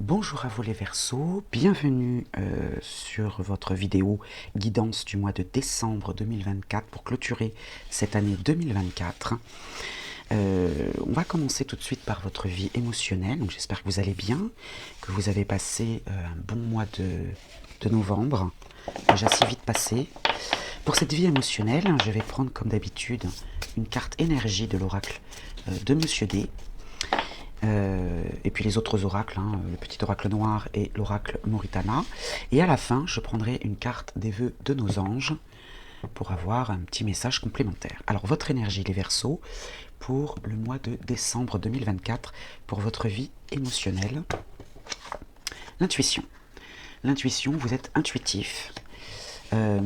Bonjour à vous les Verseaux, bienvenue sur votre vidéo guidance du mois de décembre 2024 pour clôturer cette année 2024. On va commencer tout de suite par votre vie émotionnelle, donc j'espère que vous allez bien, que vous avez passé un bon mois de novembre, déjà si vite passé. Pour cette vie émotionnelle, je vais prendre comme d'habitude une carte énergie de l'oracle de Monsieur D. Et puis les autres oracles, le petit oracle noir et l'oracle Moritana. Et à la fin, je prendrai une carte des vœux de nos anges pour avoir un petit message complémentaire. Alors, votre énergie, les Verseaux, pour le mois de décembre 2024, pour votre vie émotionnelle. L'intuition. L'intuition, vous êtes intuitif. Alors,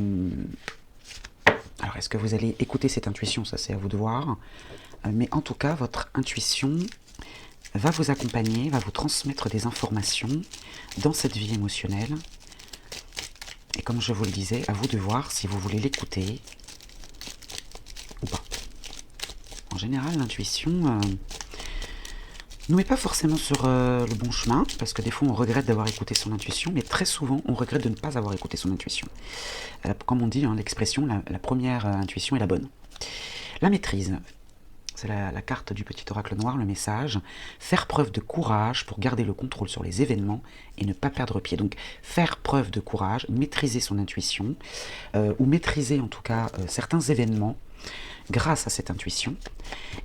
est-ce que vous allez écouter cette intuition? Ça, c'est à vous de voir. Mais en tout cas, votre intuition va vous accompagner, va vous transmettre des informations dans cette vie émotionnelle. Et comme je vous le disais, à vous de voir si vous voulez l'écouter ou pas. En général, l'intuition nous met pas forcément sur le bon chemin, parce que des fois on regrette d'avoir écouté son intuition, mais très souvent on regrette de ne pas avoir écouté son intuition. Comme on dit, l'expression, la première intuition est la bonne. La maîtrise. C'est la carte du petit oracle noir, le message. Faire preuve de courage pour garder le contrôle sur les événements et ne pas perdre pied. Donc, faire preuve de courage, maîtriser son intuition, ou maîtriser en tout cas certains événements grâce à cette intuition.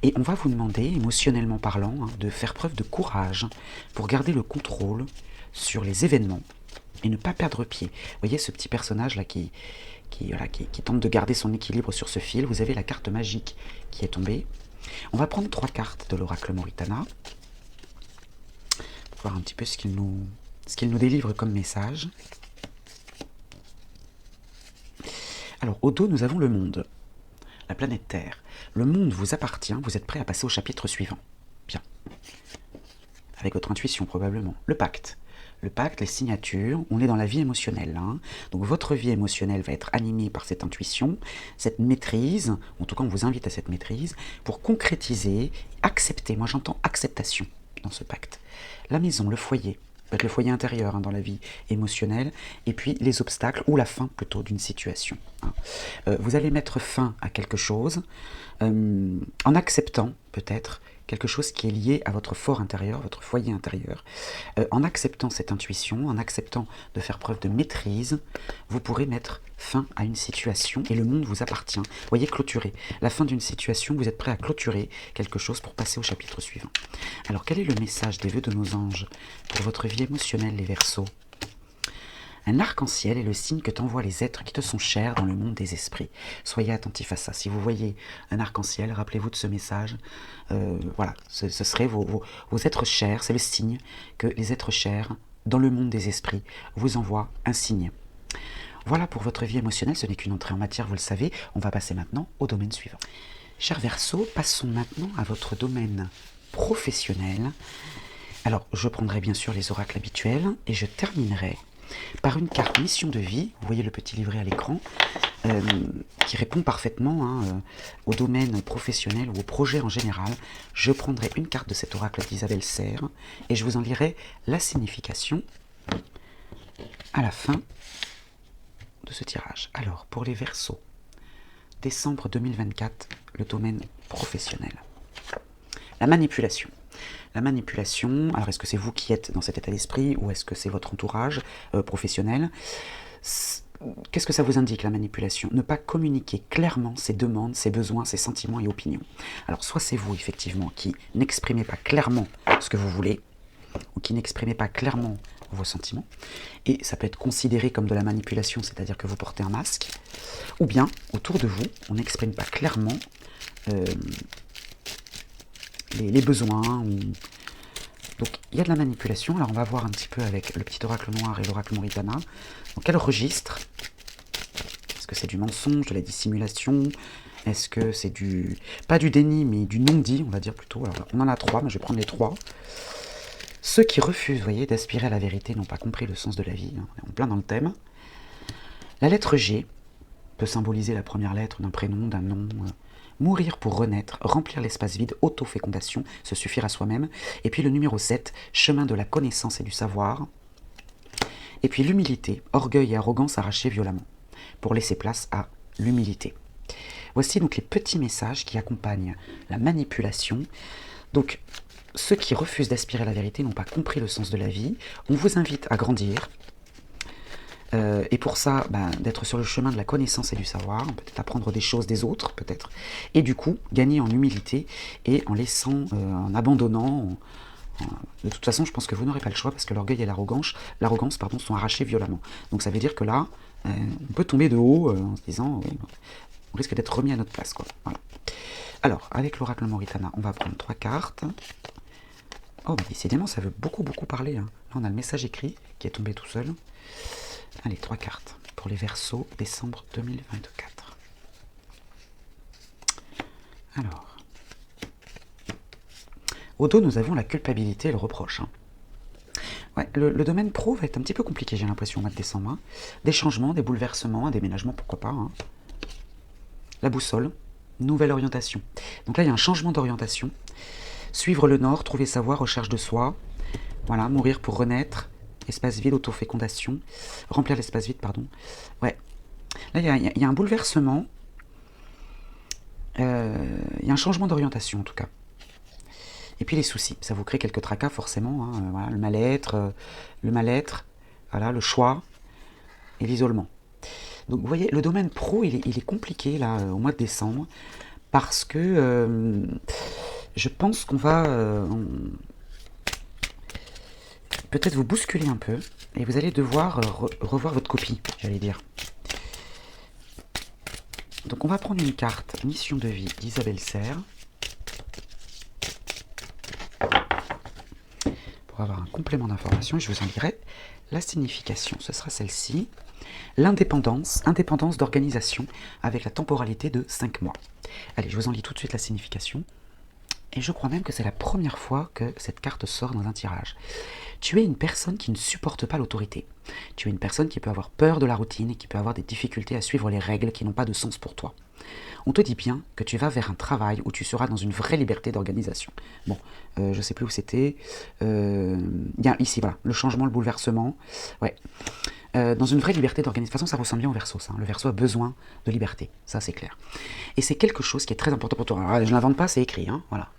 Et on va vous demander, émotionnellement parlant, de faire preuve de courage pour garder le contrôle sur les événements et ne pas perdre pied. Vous voyez ce petit personnage-là qui tente de garder son équilibre sur ce fil. Vous avez la carte magique qui est tombée. On va prendre 3 cartes de l'oracle Moritana pour voir un petit peu ce qu'il nous délivre comme message. Alors, au dos, nous avons le monde, la planète Terre. Le monde vous appartient, vous êtes prêt à passer au chapitre suivant. Bien. Avec votre intuition, probablement. Le pacte. Le pacte, les signatures, on est dans la vie émotionnelle. Donc votre vie émotionnelle va être animée par cette intuition, cette maîtrise, en tout cas on vous invite à cette maîtrise, pour concrétiser, accepter, moi j'entends acceptation dans ce pacte. La maison, le foyer, peut-être le foyer intérieur dans la vie émotionnelle, et puis les obstacles, ou la fin plutôt d'une situation. Vous allez mettre fin à quelque chose, en acceptant peut-être quelque chose qui est lié à votre fort intérieur, votre foyer intérieur. En acceptant cette intuition, en acceptant de faire preuve de maîtrise, vous pourrez mettre fin à une situation et le monde vous appartient. Voyez, clôturer. La fin d'une situation, vous êtes prêt à clôturer quelque chose pour passer au chapitre suivant. Alors, quel est le message des vœux de nos anges pour votre vie émotionnelle, les Verseaux? Un arc-en-ciel est le signe que t'envoient les êtres qui te sont chers dans le monde des esprits. Soyez attentifs à ça. Si vous voyez un arc-en-ciel, rappelez-vous de ce message. Voilà, ce serait vos êtres chers. C'est le signe que les êtres chers dans le monde des esprits vous envoient un signe. Voilà pour votre vie émotionnelle. Ce n'est qu'une entrée en matière, vous le savez. On va passer maintenant au domaine suivant. Chers Verseaux, passons maintenant à votre domaine professionnel. Alors, je prendrai bien sûr les oracles habituels et je terminerai par une carte mission de vie, vous voyez le petit livret à l'écran, qui répond parfaitement au domaine professionnel ou au projet en général. Je prendrai une carte de cet oracle d'Isabelle Serre et je vous en lirai la signification à la fin de ce tirage. Alors, pour les Verseaux, décembre 2024, le domaine professionnel. La manipulation. La manipulation, alors est-ce que c'est vous qui êtes dans cet état d'esprit ou est-ce que c'est votre entourage professionnel? Qu'est-ce que ça vous indique, la manipulation? Ne pas communiquer clairement ses demandes, ses besoins, ses sentiments et opinions. Alors soit c'est vous, effectivement, qui n'exprimez pas clairement ce que vous voulez ou qui n'exprimez pas clairement vos sentiments, et ça peut être considéré comme de la manipulation, c'est-à-dire que vous portez un masque, ou bien, autour de vous, on n'exprime pas clairement les besoins. Donc il y a de la manipulation. Alors on va voir un petit peu avec le petit oracle noir et l'oracle Moritana. Dans quel registre? Est-ce que c'est du mensonge, de la dissimulation? Est-ce que c'est pas du déni, mais du non-dit, on va dire plutôt? Alors on en a 3, mais je vais prendre les 3. Ceux qui refusent, vous voyez, d'aspirer à la vérité n'ont pas compris le sens de la vie. On est en plein dans le thème. La lettre G. peut symboliser la première lettre d'un prénom, d'un nom. Mourir pour renaître, remplir l'espace vide, auto-fécondation, se suffire à soi-même. Et puis le numéro 7, chemin de la connaissance et du savoir. Et puis l'humilité, orgueil et arrogance arrachés violemment, pour laisser place à l'humilité. Voici donc les petits messages qui accompagnent la manipulation. Donc, ceux qui refusent d'aspirer à la vérité n'ont pas compris le sens de la vie. On vous invite à grandir. Et pour ça, d'être sur le chemin de la connaissance et du savoir, peut-être apprendre des choses des autres, peut-être. Et du coup, gagner en humilité et en laissant, en abandonnant. De toute façon, je pense que vous n'aurez pas le choix parce que l'orgueil et l'arrogance sont arrachés violemment. Donc ça veut dire que là, on peut tomber de haut en se disant, oui, on risque d'être remis à notre place, quoi. Voilà. Alors, avec l'oracle Moritana, on va prendre 3 cartes. Oh, décidément, ça veut beaucoup parler. Hein. Là, on a le message écrit qui est tombé tout seul. Allez, 3 cartes pour les Verseaux, décembre 2024. Alors, au dos, nous avons la culpabilité et le reproche. Hein. Ouais, le domaine pro va être un petit peu compliqué, j'ai l'impression, au mois de décembre. Hein. Des changements, des bouleversements, un déménagement, pourquoi pas. Hein. La boussole, nouvelle orientation. Donc là, il y a un changement d'orientation. Suivre le nord, trouver sa voie, recherche de soi. Voilà, mourir pour renaître. Espace vide, autofécondation. Remplir l'espace vide, pardon. Ouais. Là, il y a un bouleversement. Il y a un changement d'orientation, en tout cas. Et puis les soucis. Ça vous crée quelques tracas, forcément. Hein. Voilà, le mal-être, voilà, le choix et l'isolement. Donc, vous voyez, le domaine pro, il est compliqué, là, au mois de décembre. Parce que je pense qu'on va... peut-être vous bousculer un peu, et vous allez devoir revoir votre copie, j'allais dire. Donc on va prendre une carte Mission de vie d'Isabelle Serre, pour avoir un complément d'information, et je vous en dirai la signification. Ce sera celle-ci. L'indépendance, indépendance d'organisation, avec la temporalité de 5 mois. Allez, je vous en lis tout de suite la signification. Et je crois même que c'est la première fois que cette carte sort dans un tirage. Tu es une personne qui ne supporte pas l'autorité. Tu es une personne qui peut avoir peur de la routine et qui peut avoir des difficultés à suivre les règles qui n'ont pas de sens pour toi. On te dit bien que tu vas vers un travail où tu seras dans une vraie liberté d'organisation. Bon, je ne sais plus où c'était. Bien, ici, voilà, le changement, le bouleversement. Ouais. Dans une vraie liberté d'organisation. De toute façon, ça ressemble bien au Verseau, ça. Le Verseau a besoin de liberté, ça c'est clair. Et c'est quelque chose qui est très important pour toi. Alors, je ne l'invente pas, c'est écrit, hein, voilà.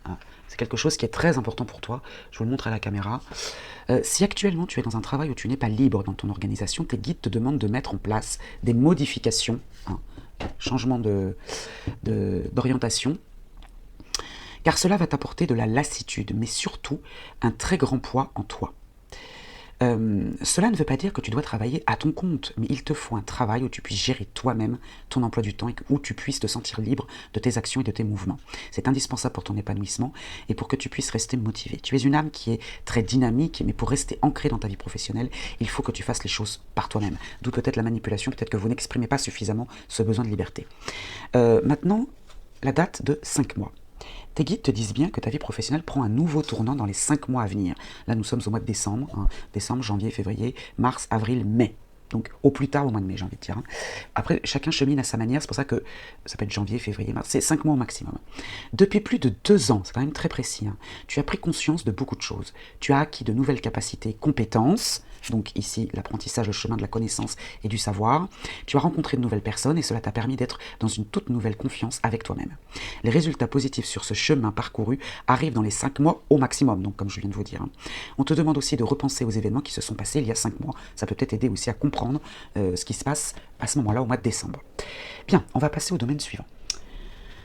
C'est quelque chose qui est très important pour toi. Je vous le montre à la caméra. Si actuellement tu es dans un travail où tu n'es pas libre dans ton organisation, tes guides te demandent de mettre en place des modifications, hein, changement d'orientation, car cela va t'apporter de la lassitude, mais surtout un très grand poids en toi. Cela ne veut pas dire que tu dois travailler à ton compte, mais il te faut un travail où tu puisses gérer toi-même ton emploi du temps et où tu puisses te sentir libre de tes actions et de tes mouvements. C'est indispensable pour ton épanouissement et pour que tu puisses rester motivé. Tu es une âme qui est très dynamique, mais pour rester ancrée dans ta vie professionnelle, il faut que tu fasses les choses par toi-même. D'où peut-être la manipulation, peut-être que vous n'exprimez pas suffisamment ce besoin de liberté. Maintenant, la date de 5 mois. Tes guides te disent bien que ta vie professionnelle prend un nouveau tournant dans les 5 mois à venir. Là, nous sommes au mois de décembre. Hein, décembre, janvier, février, mars, avril, mai. Donc, au plus tard au mois de mai, j'ai envie de dire. Hein. Après, chacun chemine à sa manière. C'est pour ça que ça peut être janvier, février, mars. C'est 5 mois au maximum. Depuis plus de 2 ans, c'est quand même très précis, hein, tu as pris conscience de beaucoup de choses. Tu as acquis de nouvelles capacités, compétences. Donc ici, l'apprentissage, le chemin de la connaissance et du savoir. Tu as rencontré de nouvelles personnes et cela t'a permis d'être dans une toute nouvelle confiance avec toi-même. Les résultats positifs sur ce chemin parcouru arrivent dans les 5 mois au maximum, donc comme je viens de vous dire. On te demande aussi de repenser aux événements qui se sont passés il y a 5 mois. Ça peut peut-être aider aussi à comprendre ce qui se passe à ce moment-là au mois de décembre. Bien, on va passer au domaine suivant.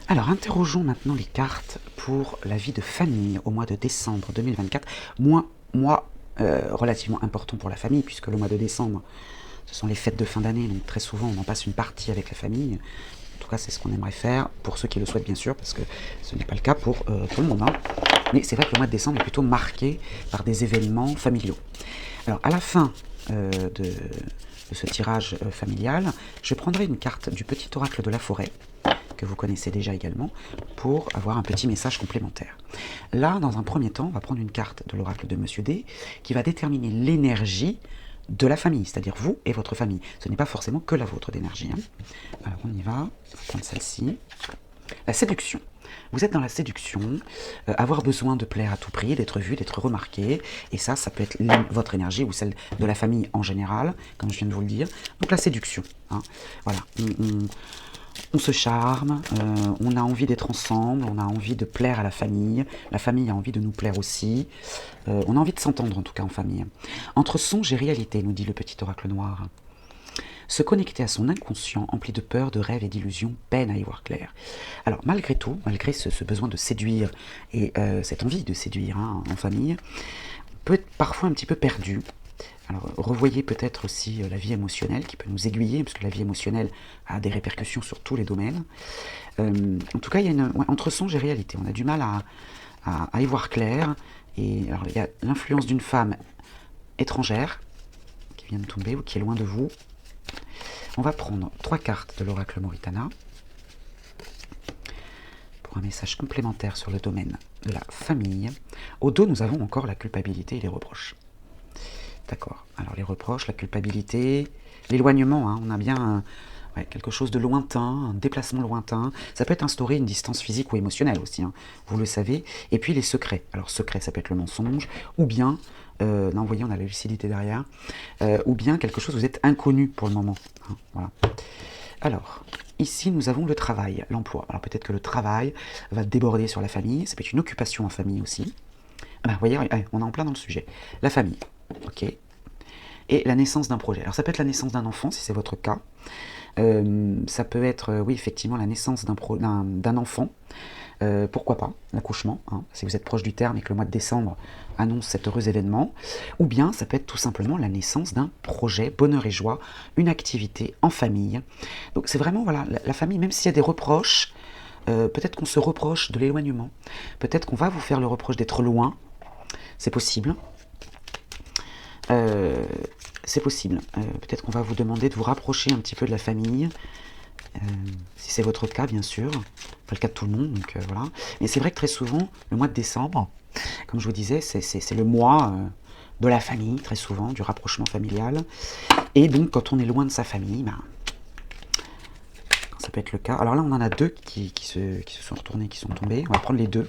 Alors, interrogeons maintenant les cartes pour la vie de famille au mois de décembre 2024. Mois relativement important pour la famille, puisque le mois de décembre, ce sont les fêtes de fin d'année, donc très souvent on en passe une partie avec la famille. En tout cas, c'est ce qu'on aimerait faire, pour ceux qui le souhaitent bien sûr, parce que ce n'est pas le cas pour tout le monde. Hein. Mais c'est vrai que le mois de décembre est plutôt marqué par des événements familiaux. Alors, à la fin de ce tirage familial, je prendrai une carte du petit oracle de la forêt, que vous connaissez déjà également, pour avoir un petit message complémentaire. Là, dans un premier temps, on va prendre une carte de l'oracle de Monsieur D, qui va déterminer l'énergie de la famille, c'est-à-dire vous et votre famille. Ce n'est pas forcément que la vôtre d'énergie. Alors on y va, on va prendre celle-ci. La séduction. Vous êtes dans la séduction, avoir besoin de plaire à tout prix, d'être vu, d'être remarqué, et ça peut être votre énergie ou celle de la famille en général, comme je viens de vous le dire. Donc la séduction, voilà, on se charme, on a envie d'être ensemble, on a envie de plaire à la famille a envie de nous plaire aussi, on a envie de s'entendre en tout cas en famille. Entre songe et réalité, nous dit le petit oracle noir. Se connecter à son inconscient, empli de peur, de rêves et d'illusions, peine à y voir clair. Alors malgré tout, malgré ce besoin de séduire et cette envie de séduire en famille, on peut être parfois un petit peu perdu. Alors revoyez peut-être aussi la vie émotionnelle qui peut nous aiguiller, parce que la vie émotionnelle a des répercussions sur tous les domaines. En tout cas, il y a entre songe et réalité, on a du mal à y voir clair. Et alors, il y a l'influence d'une femme étrangère qui vient de tomber ou qui est loin de vous. On va prendre 3 cartes de l'oracle Moritana pour un message complémentaire sur le domaine de la famille. Au dos, nous avons encore la culpabilité et les reproches. D'accord. Alors les reproches, la culpabilité, l'éloignement, on a bien quelque chose de lointain, un déplacement lointain. Ça peut être instaurer une distance physique ou émotionnelle aussi, vous le savez. Et puis les secrets. Alors secret, ça peut être le mensonge, ou bien, là vous voyez, on a la lucidité derrière, ou bien quelque chose, vous êtes inconnu pour le moment. Voilà. Alors, ici nous avons le travail, l'emploi. Alors peut-être que le travail va déborder sur la famille, ça peut être une occupation en famille aussi. Vous voyez, on est en plein dans le sujet. La famille. Ok. Et la naissance d'un projet. Alors ça peut être la naissance d'un enfant, si c'est votre cas. Ça peut être, oui, effectivement, la naissance d'un enfant. Pourquoi pas, l'accouchement, si vous êtes proche du terme et que le mois de décembre annonce cet heureux événement. Ou bien ça peut être tout simplement la naissance d'un projet, bonheur et joie, une activité en famille. Donc c'est vraiment, voilà, la famille, même s'il y a des reproches, peut-être qu'on se reproche de l'éloignement. Peut-être qu'on va vous faire le reproche d'être loin. C'est possible. C'est possible. Peut-être qu'on va vous demander de vous rapprocher un petit peu de la famille, si c'est votre cas, bien sûr. Pas le cas de tout le monde, donc voilà. Mais c'est vrai que très souvent, le mois de décembre, comme je vous disais, c'est le mois de la famille, très souvent, du rapprochement familial. Et donc, quand on est loin de sa famille, ça peut être le cas. Alors là, on en a 2 qui se sont retournés, qui sont tombés. On va prendre les 2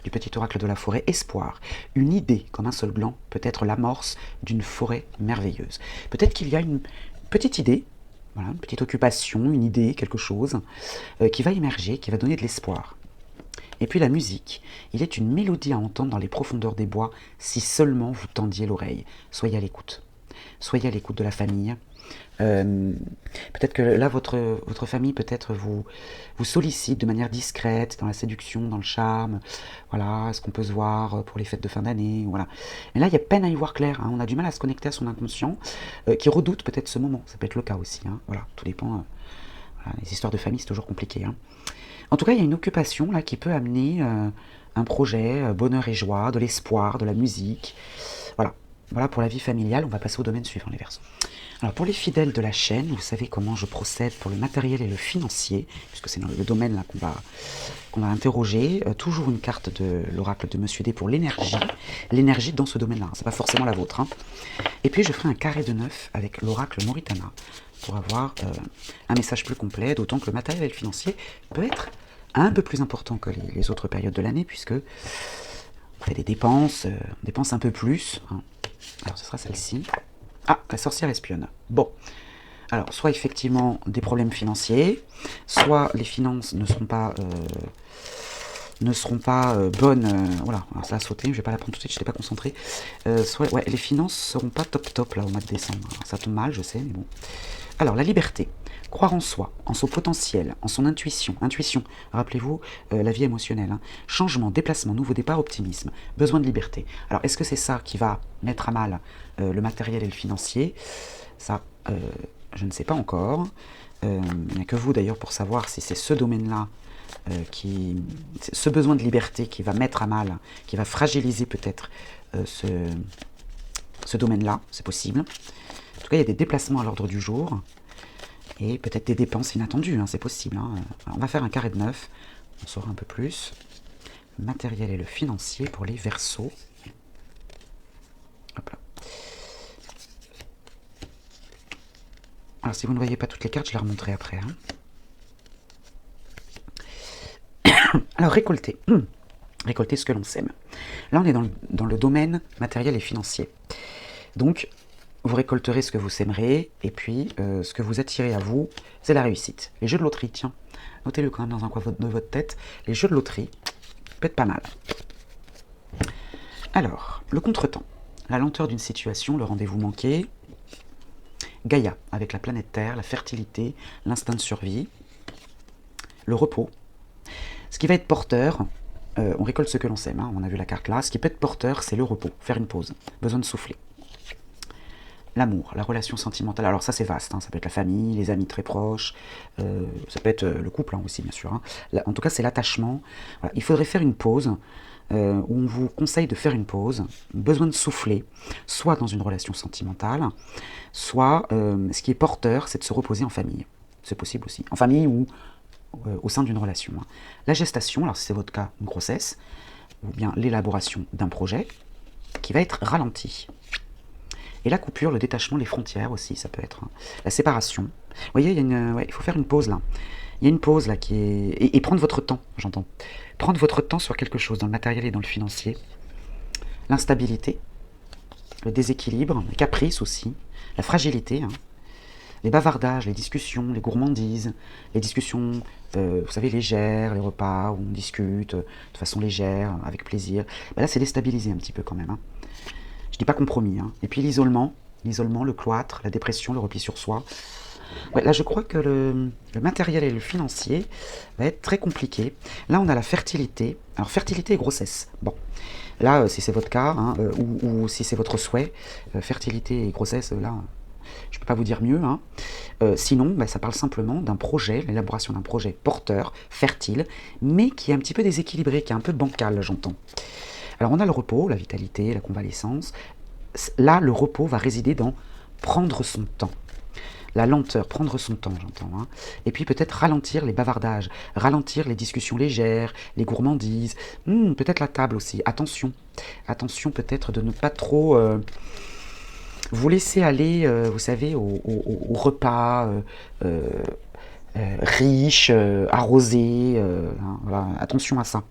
du petit oracle de la forêt. Espoir. Une idée, comme un seul gland, peut être l'amorce d'une forêt merveilleuse. Peut-être qu'il y a une petite idée, voilà, une petite occupation, une idée, quelque chose, qui va émerger, qui va donner de l'espoir. Et puis la musique. Il est une mélodie à entendre dans les profondeurs des bois, si seulement vous tendiez l'oreille. Soyez à l'écoute. Soyez à l'écoute de la famille. Peut-être que là, votre famille peut-être vous sollicite de manière discrète, dans la séduction, dans le charme. Voilà, est-ce qu'on peut se voir pour les fêtes de fin d'année, voilà. Mais là, il y a peine à y voir clair. On a du mal à se connecter à son inconscient, qui redoute peut-être ce moment. Ça peut être le cas aussi. Voilà, tout dépend. Voilà, les histoires de famille, c'est toujours compliqué. En tout cas, il y a une occupation là qui peut amener un projet, bonheur et joie, de l'espoir, de la musique. Voilà. Voilà pour la vie familiale. On va passer au domaine suivant, les Verseaux. Alors pour les fidèles de la chaîne, vous savez comment je procède pour le matériel et le financier, puisque c'est le domaine là qu'on va interroger. Toujours une carte de l'oracle de Monsieur D pour l'énergie dans ce domaine-là. C'est pas forcément la vôtre. Et puis je ferai un carré de 9 avec l'oracle Moritana pour avoir un message plus complet, d'autant que le matériel et le financier peut être un peu plus important que les autres périodes de l'année, puisque on fait des dépenses, on dépense un peu plus. Alors ce sera celle-ci. Ah, la sorcière espionne. Bon, alors soit effectivement des problèmes financiers, soit les finances ne seront pas bonnes. Voilà, alors ça a sauté, je vais pas la prendre tout de suite, je n'étais pas concentré. Soit, ouais, les finances seront pas top là au mois de décembre. Alors, ça tombe mal, je sais, mais bon. Alors la liberté, croire en soi, en son potentiel, en son intuition. Intuition, rappelez-vous, la vie émotionnelle. Changement, déplacement, nouveau départ, optimisme, besoin de liberté. Alors est-ce que c'est ça qui va mettre à mal le matériel et le financier? Ça, je ne sais pas encore. Il n'y a que vous d'ailleurs pour savoir si c'est ce domaine-là, ce besoin de liberté qui va mettre à mal, qui va fragiliser peut-être ce domaine-là, c'est possible. En tout cas, il y a des déplacements à l'ordre du jour et peut-être des dépenses inattendues, c'est possible. On va faire un carré de 9, on saura un peu plus. Le matériel et le financier pour les Verseaux. Hop là. Alors, si vous ne voyez pas toutes les cartes, je les remonterai après. Alors, récolter. Récolter ce que l'on sème. Là, on est dans le domaine matériel et financier. Donc, vous récolterez ce que vous sèmerez, et puis ce que vous attirez à vous, c'est la réussite. Les jeux de loterie, tiens, notez-le quand même dans un coin de votre tête, les jeux de loterie, peut être pas mal. Alors, le contretemps, la lenteur d'une situation, le rendez-vous manqué, Gaïa, avec la planète Terre, la fertilité, l'instinct de survie, le repos. Ce qui va être porteur, on récolte ce que l'on sème, on a vu la carte là, ce qui peut être porteur, c'est le repos, faire une pause, besoin de souffler. L'amour, la relation sentimentale, alors ça c'est vaste, ça peut être la famille, les amis très proches, ça peut être le couple aussi bien sûr. En tout cas c'est l'attachement. Voilà. Il faudrait faire une pause, où on vous conseille de faire une pause, besoin de souffler, soit dans une relation sentimentale, soit ce qui est porteur, c'est de se reposer en famille. C'est possible aussi, en famille ou au sein d'une relation. La gestation, alors si c'est votre cas, une grossesse, ou bien l'élaboration d'un projet qui va être ralenti. Et la coupure, le détachement, les frontières aussi, ça peut être. La séparation. Vous voyez, il faut faire une pause là. Il y a une pause là qui est... Et prendre votre temps, j'entends. Prendre votre temps sur quelque chose, dans le matériel et dans le financier. L'instabilité, le déséquilibre, les caprices aussi, la fragilité, les bavardages, les discussions, les gourmandises, les discussions, vous savez, légères, les repas où on discute de façon légère, avec plaisir. Ben là, c'est déstabilisé un petit peu quand même. Je dis pas compromis. Et puis l'isolement, le cloître, la dépression, le repli sur soi. Ouais, là, je crois que le matériel et le financier va être très compliqué. Là, on a la fertilité. Alors, fertilité et grossesse. Bon, là, si c'est votre cas, ou si c'est votre souhait, fertilité et grossesse, là, je ne peux pas vous dire mieux. Sinon, ça parle simplement d'un projet, l'élaboration d'un projet porteur, fertile, mais qui est un petit peu déséquilibré, qui est un peu bancal, j'entends. Alors on a le repos, la vitalité, la convalescence. Là, le repos va résider dans prendre son temps. La lenteur, prendre son temps, j'entends. Et puis peut-être ralentir les bavardages, ralentir les discussions légères, les gourmandises. Peut-être la table aussi. Attention. Attention peut-être de ne pas trop vous laisser aller, vous savez, au repas riche, arrosé. Voilà. Attention à ça.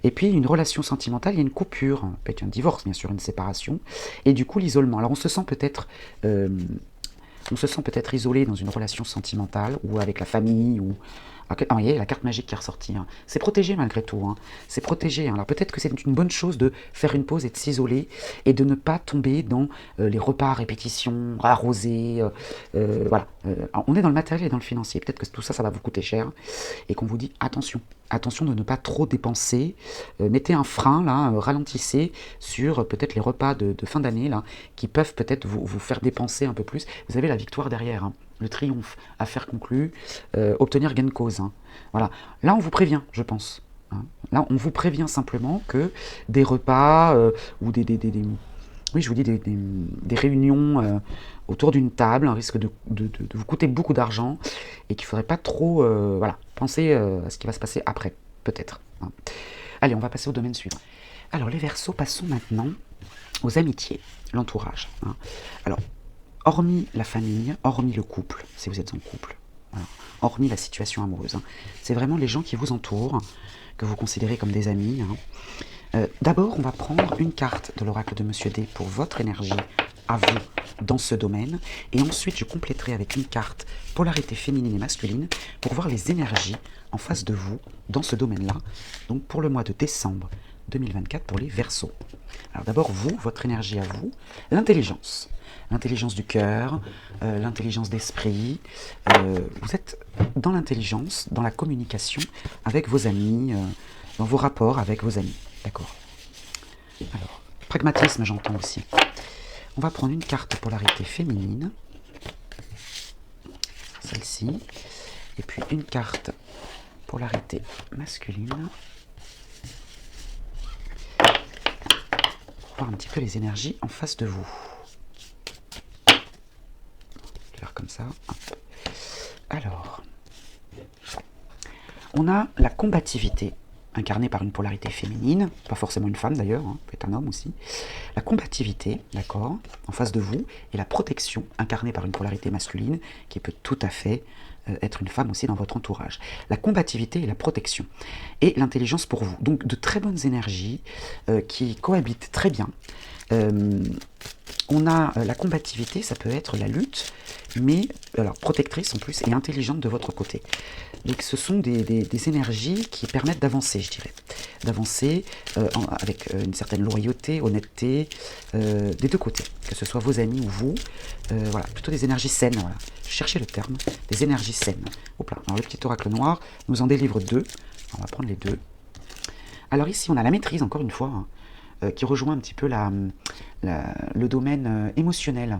Et puis une relation sentimentale, il y a une coupure, peut-être un divorce bien sûr, une séparation, et du coup l'isolement. Alors on se sent peut-être isolé dans une relation sentimentale, ou avec la famille, ou... Ah, il y a la carte magique qui est ressortie. C'est protégé malgré tout. C'est protégé. Alors peut-être que c'est une bonne chose de faire une pause et de s'isoler et de ne pas tomber dans les repas à répétition, arrosés. Voilà. On est dans le matériel et dans le financier. Peut-être que tout ça, ça va vous coûter cher et qu'on vous dit attention. Attention de ne pas trop dépenser. Mettez un frein, là, ralentissez sur peut-être les repas de fin d'année là, qui peuvent peut-être vous faire dépenser un peu plus. Vous avez la victoire derrière. Le triomphe, affaire conclue, obtenir gain de cause. Voilà. Là, on vous prévient, je pense. Là, on vous prévient simplement que des repas ou oui, je vous dis des réunions autour d'une table risquent de vous coûter beaucoup d'argent et qu'il ne faudrait pas trop penser à ce qui va se passer après, peut-être. Allez, on va passer au domaine suivant. Alors, les Verseaux, passons maintenant aux amitiés, l'entourage. Alors, hormis la famille, hormis le couple, si vous êtes en couple, voilà, hormis la situation amoureuse, c'est vraiment les gens qui vous entourent, que vous considérez comme des amis. D'abord, on va prendre une carte de l'oracle de Monsieur D pour votre énergie à vous dans ce domaine, et ensuite je compléterai avec une carte polarité féminine et masculine pour voir les énergies en face de vous dans ce domaine-là, donc pour le mois de décembre 2024 pour les Verseaux. Alors d'abord, vous, votre énergie à vous, l'intelligence. L'intelligence du cœur, l'intelligence d'esprit. Vous êtes dans l'intelligence, dans la communication avec vos amis, dans vos rapports avec vos amis. D'accord. Alors, pragmatisme, j'entends aussi. On va prendre une carte polarité féminine, celle-ci, et puis une carte polarité masculine. Pour voir un petit peu les énergies en face de vous. Faire comme ça. Alors, on a la combativité incarné par une polarité féminine, pas forcément une femme d'ailleurs, hein, peut être un homme aussi. La combativité, d'accord, en face de vous, et la protection, incarnée par une polarité masculine, qui peut tout à fait être une femme aussi dans votre entourage. La combativité et la protection. Et l'intelligence pour vous. Donc de très bonnes énergies qui cohabitent très bien. On a la combativité, ça peut être la lutte, mais alors protectrice en plus et intelligente de votre côté. Donc ce sont des énergies qui permettent d'avancer, je dirais. D'avancer avec une certaine loyauté, honnêteté, des deux côtés. Que ce soit vos amis ou vous. Voilà, plutôt des énergies saines, voilà. Cherchez le terme, des énergies saines. Hop là, alors le petit oracle noir nous en délivre deux. On va prendre les deux. Alors ici, on a la maîtrise, encore une fois, hein, qui rejoint un petit peu le domaine émotionnel.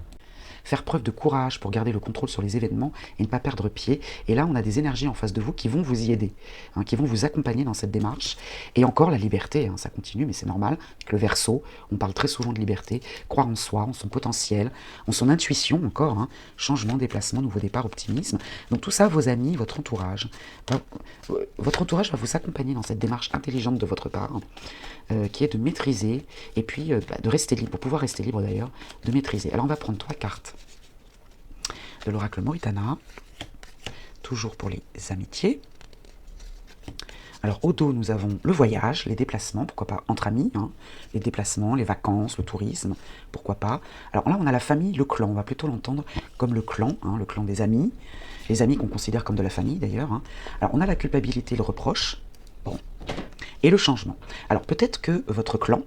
Faire preuve de courage pour garder le contrôle sur les événements et ne pas perdre pied. Et là, on a des énergies en face de vous qui vont vous y aider, hein, qui vont vous accompagner dans cette démarche. Et encore, la liberté, hein, ça continue, mais c'est normal. Avec le Verseau, on parle très souvent de liberté, croire en soi, en son potentiel, en son intuition encore, hein, changement, déplacement, nouveau départ, optimisme. Donc tout ça, vos amis, votre entourage va vous accompagner dans cette démarche intelligente de votre part, qui est de maîtriser, et puis de rester libre, pour pouvoir rester libre d'ailleurs, de maîtriser. Alors on va prendre 3 cartes de l'oracle Moritana, toujours pour les amitiés. Alors au dos, nous avons le voyage, les déplacements, pourquoi pas entre amis, hein, les déplacements, les vacances, le tourisme, pourquoi pas. Alors là, on a la famille, le clan, on va plutôt l'entendre comme le clan, hein, le clan des amis, les amis qu'on considère comme de la famille d'ailleurs. Hein. Alors on a la culpabilité, le reproche, bon, et le changement. Alors peut-être que votre clan,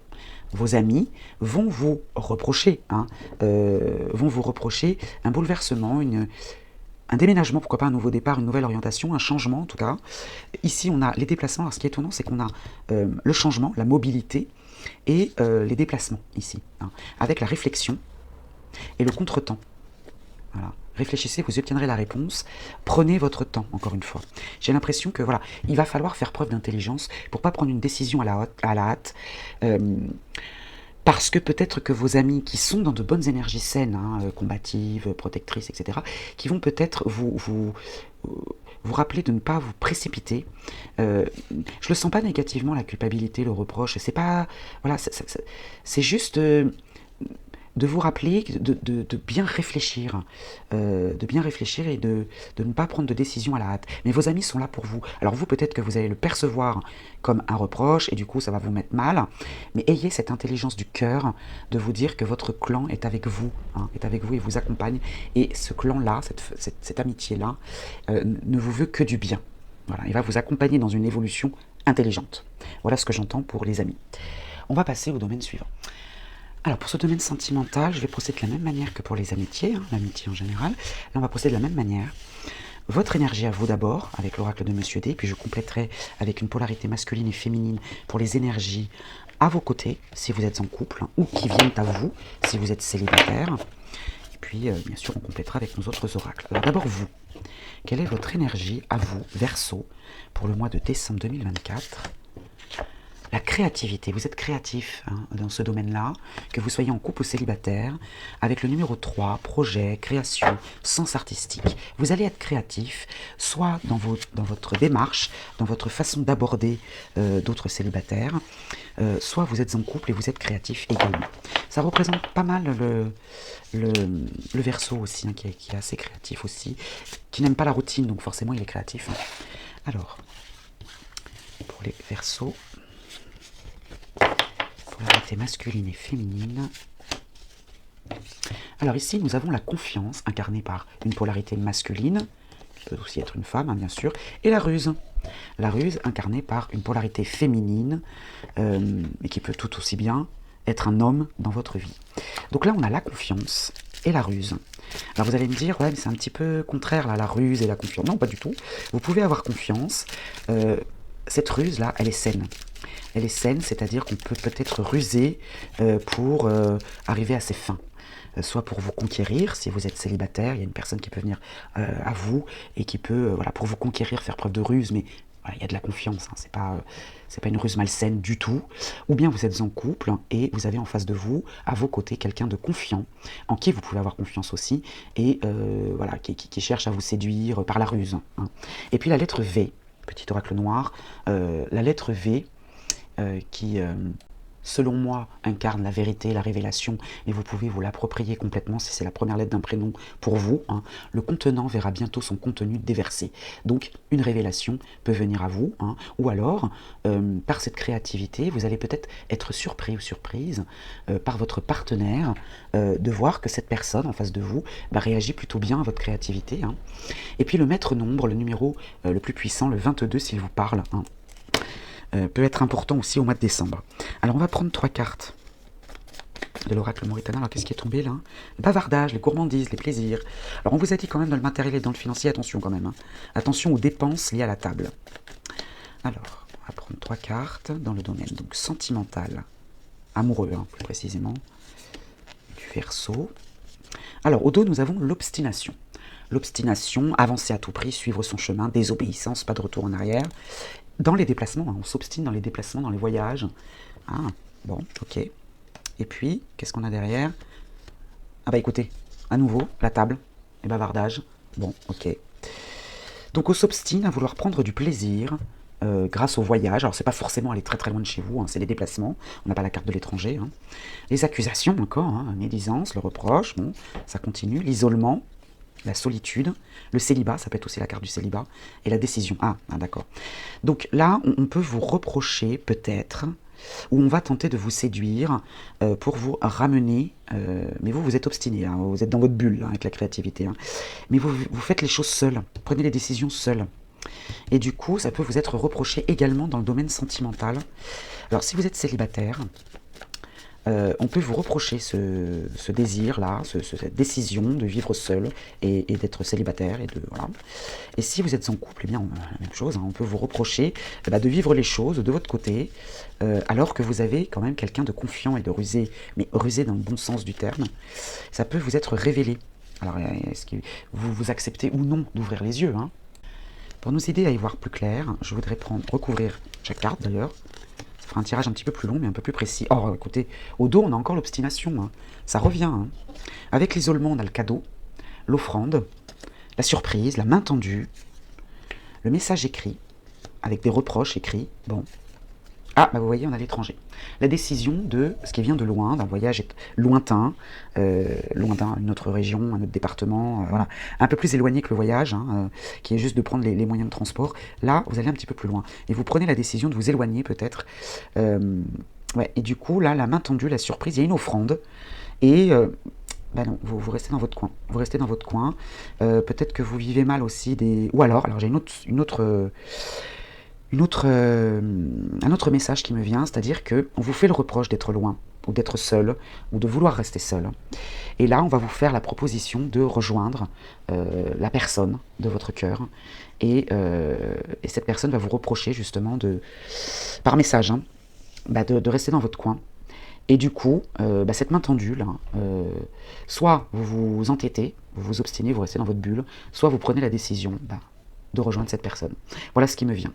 vos amis vont vous reprocher, hein, un bouleversement, un déménagement, pourquoi pas un nouveau départ, une nouvelle orientation, un changement en tout cas. Ici, on a les déplacements. Alors, ce qui est étonnant, c'est qu'on a le changement, la mobilité et les déplacements ici, hein, avec la réflexion et le contretemps. Voilà. Réfléchissez, vous obtiendrez la réponse. Prenez votre temps, encore une fois. J'ai l'impression que voilà, il va falloir faire preuve d'intelligence pour ne pas prendre une décision à la hâte. Parce que peut-être que vos amis qui sont dans de bonnes énergies saines, hein, combatives, protectrices, etc., qui vont peut-être vous rappeler de ne pas vous précipiter. Je le sens pas négativement, la culpabilité, le reproche. C'est pas, voilà, c'est juste de vous rappeler de bien réfléchir, et de ne pas prendre de décision à la hâte. Mais vos amis sont là pour vous. Alors vous, peut-être que vous allez le percevoir comme un reproche, et du coup ça va vous mettre mal, mais ayez cette intelligence du cœur de vous dire que votre clan est avec vous, hein, est avec vous et vous accompagne, et ce clan-là, cette amitié-là, ne vous veut que du bien. Voilà, il va vous accompagner dans une évolution intelligente. Voilà ce que j'entends pour les amis. On va passer au domaine suivant. Alors pour ce domaine sentimental, je vais procéder de la même manière que pour les amitiés, hein, l'amitié en général. Là, on va procéder de la même manière. Votre énergie à vous d'abord, avec l'oracle de Monsieur D, puis je compléterai avec une polarité masculine et féminine pour les énergies à vos côtés, si vous êtes en couple, hein, ou qui viennent à vous, si vous êtes célibataire. Et puis, bien sûr, on complétera avec nos autres oracles. Alors d'abord, vous. Quelle est votre énergie à vous, Verseau, pour le mois de décembre 2024 ? La créativité, vous êtes créatif, hein, dans ce domaine-là, que vous soyez en couple ou célibataire, avec le numéro 3, projet, création, sens artistique. Vous allez être créatif, soit dans votre démarche, dans votre façon d'aborder d'autres célibataires, soit vous êtes en couple et vous êtes créatif également. Ça représente pas mal le Verseau aussi, hein, qui est assez créatif aussi, qui n'aime pas la routine, donc forcément il est créatif. Hein. Alors, pour les Verseaux, polarité masculine et féminine. Alors ici, nous avons la confiance, incarnée par une polarité masculine, qui peut aussi être une femme, hein, bien sûr, et la ruse. La ruse, incarnée par une polarité féminine, mais qui peut tout aussi bien être un homme dans votre vie. Donc là, on a la confiance et la ruse. Alors vous allez me dire, ouais, mais c'est un petit peu contraire, là, la ruse et la confiance. Non, pas du tout. Vous pouvez avoir confiance. Cette ruse-là, elle est saine. Elle est saine, c'est-à-dire qu'on peut peut-être ruser pour arriver à ses fins. Soit pour vous conquérir, si vous êtes célibataire, il y a une personne qui peut venir à vous et qui peut, voilà, pour vous conquérir, faire preuve de ruse, mais voilà, il y a de la confiance, hein, c'est pas une ruse malsaine du tout. Ou bien vous êtes en couple et vous avez en face de vous, à vos côtés, quelqu'un de confiant, en qui vous pouvez avoir confiance aussi, et voilà, qui cherche à vous séduire par la ruse. Hein. Et puis la lettre V. petit oracle noir, la lettre V qui, selon moi, incarne la vérité, la révélation, et vous pouvez vous l'approprier complètement si c'est la première lettre d'un prénom pour vous. Hein. Le contenant verra bientôt son contenu déversé. Donc, une révélation peut venir à vous, hein, ou alors, par cette créativité, vous allez peut-être être surpris ou surprise par votre partenaire de voir que cette personne en face de vous réagit plutôt bien à votre créativité. Hein. Et puis, le maître nombre, le numéro le plus puissant, le 22, s'il vous parle, hein, peut être important aussi au mois de décembre. Alors on va prendre 3 cartes de l'oracle mauritanien. Alors qu'est-ce qui est tombé là? Le bavardage, les gourmandises, les plaisirs. Alors on vous a dit quand même dans le matériel et dans le financier, attention quand même. Hein. Attention aux dépenses liées à la table. Alors, on va prendre 3 cartes dans le domaine donc sentimental, amoureux hein, plus précisément, du Verseau. Alors au dos nous avons l'obstination. L'obstination, avancer à tout prix, suivre son chemin, désobéissance, pas de retour en arrière. Dans les déplacements, hein, on s'obstine dans les déplacements, dans les voyages. Ah, bon, ok. Et puis, qu'est-ce qu'on a derrière? Ah bah écoutez, à nouveau, la table, les bavardages. Bon, ok. Donc on s'obstine à vouloir prendre du plaisir grâce au voyage. Alors c'est pas forcément aller très très loin de chez vous, hein, c'est les déplacements. On n'a pas la carte de l'étranger. Hein. Les accusations encore, hein, médisance, le reproche, bon, ça continue. L'isolement. La solitude, le célibat, ça peut être aussi la carte du célibat, et la décision. Ah d'accord. Donc là, on peut vous reprocher peut-être, ou on va tenter de vous séduire pour vous ramener, mais vous êtes obstiné, hein, vous êtes dans votre bulle hein, avec la créativité, hein, mais vous faites les choses seuls, prenez les décisions seuls. Et du coup, ça peut vous être reproché également dans le domaine sentimental. Alors si vous êtes célibataire, on peut vous reprocher ce désir-là, cette décision de vivre seul et d'être célibataire. Voilà. Et si vous êtes en couple, eh bien, la même chose, hein, on peut vous reprocher de vivre les choses de votre côté, alors que vous avez quand même quelqu'un de confiant et de rusé, mais rusé dans le bon sens du terme. Ça peut vous être révélé. Alors, est-ce que vous acceptez ou non d'ouvrir les yeux hein. Pour nous aider à y voir plus clair, je voudrais recouvrir chaque carte d'ailleurs. Ça fera un tirage un petit peu plus long, mais un peu plus précis. Oh, écoutez, au dos, on a encore l'obstination. Hein. Ça revient. Hein. Avec l'isolement, on a le cadeau, l'offrande, la surprise, la main tendue, le message écrit, avec des reproches écrits. Bon. Ah, bah vous voyez, on a l'étranger. La décision de ce qui vient de loin, d'un voyage lointain, lointain, une autre région, un autre département, voilà, un peu plus éloigné que le voyage, hein, qui est juste de prendre les moyens de transport. Là, vous allez un petit peu plus loin. Et vous prenez la décision de vous éloigner peut-être. Ouais, et du coup, là, la main tendue, la surprise, il y a une offrande. Et ben non, vous restez dans votre coin. Vous restez dans votre coin. Peut-être que vous vivez mal aussi des... Ou alors j'ai un autre message qui me vient, c'est-à-dire qu'on vous fait le reproche d'être loin, ou d'être seul, ou de vouloir rester seul. Et là, on va vous faire la proposition de rejoindre la personne de votre cœur, et cette personne va vous reprocher justement, par message, hein, de rester dans votre coin. Et du coup, cette main tendue, là, soit vous vous entêtez, vous vous obstinez, vous restez dans votre bulle, soit vous prenez la décision de rejoindre cette personne. Voilà ce qui me vient.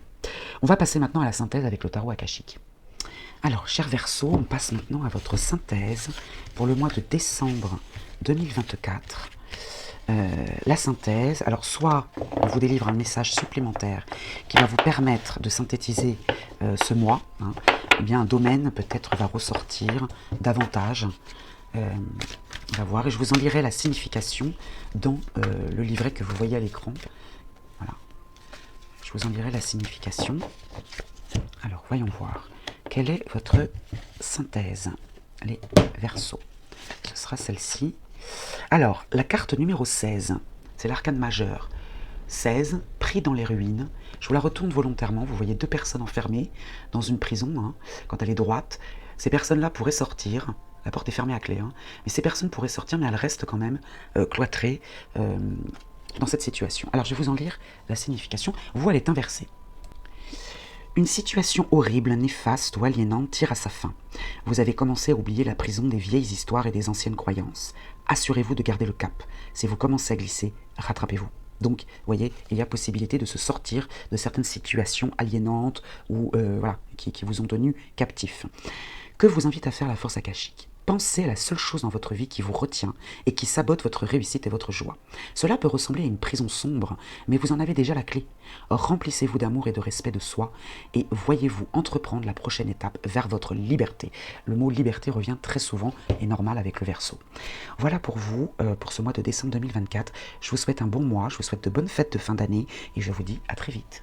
On va passer maintenant à la synthèse avec le tarot akashique. Alors, cher Verseau, on passe maintenant à votre synthèse pour le mois de décembre 2024. La synthèse, alors soit on vous délivre un message supplémentaire qui va vous permettre de synthétiser ce mois, hein, eh bien un domaine peut-être va ressortir davantage. On va voir, et je vous en lirai la signification dans le livret que vous voyez à l'écran. Voilà. Je vous en dirai la signification. Alors, voyons voir. Quelle est votre synthèse, les Verseaux? Ce sera celle-ci. Alors, la carte numéro 16, c'est l'arcane majeur. 16, pris dans les ruines. Je vous la retourne volontairement. Vous voyez 2 personnes enfermées dans une prison, hein, quand elle est droite. Ces personnes-là pourraient sortir. La porte est fermée à clé, hein, mais ces personnes pourraient sortir, mais elles restent quand même cloîtrées dans cette situation. Alors, je vais vous en lire la signification. Vous, elle est inversée. Une situation horrible, néfaste ou aliénante tire à sa fin. Vous avez commencé à oublier la prison des vieilles histoires et des anciennes croyances. Assurez-vous de garder le cap. Si vous commencez à glisser, rattrapez-vous. Donc, vous voyez, il y a possibilité de se sortir de certaines situations aliénantes ou voilà, qui vous ont tenu captifs. Que vous invite à faire la force akashique? Pensez à la seule chose dans votre vie qui vous retient et qui sabote votre réussite et votre joie. Cela peut ressembler à une prison sombre, mais vous en avez déjà la clé. Remplissez-vous d'amour et de respect de soi et voyez-vous entreprendre la prochaine étape vers votre liberté. Le mot liberté revient très souvent et normal avec le Verseau. Voilà pour vous, pour ce mois de décembre 2024. Je vous souhaite un bon mois, je vous souhaite de bonnes fêtes de fin d'année et je vous dis à très vite.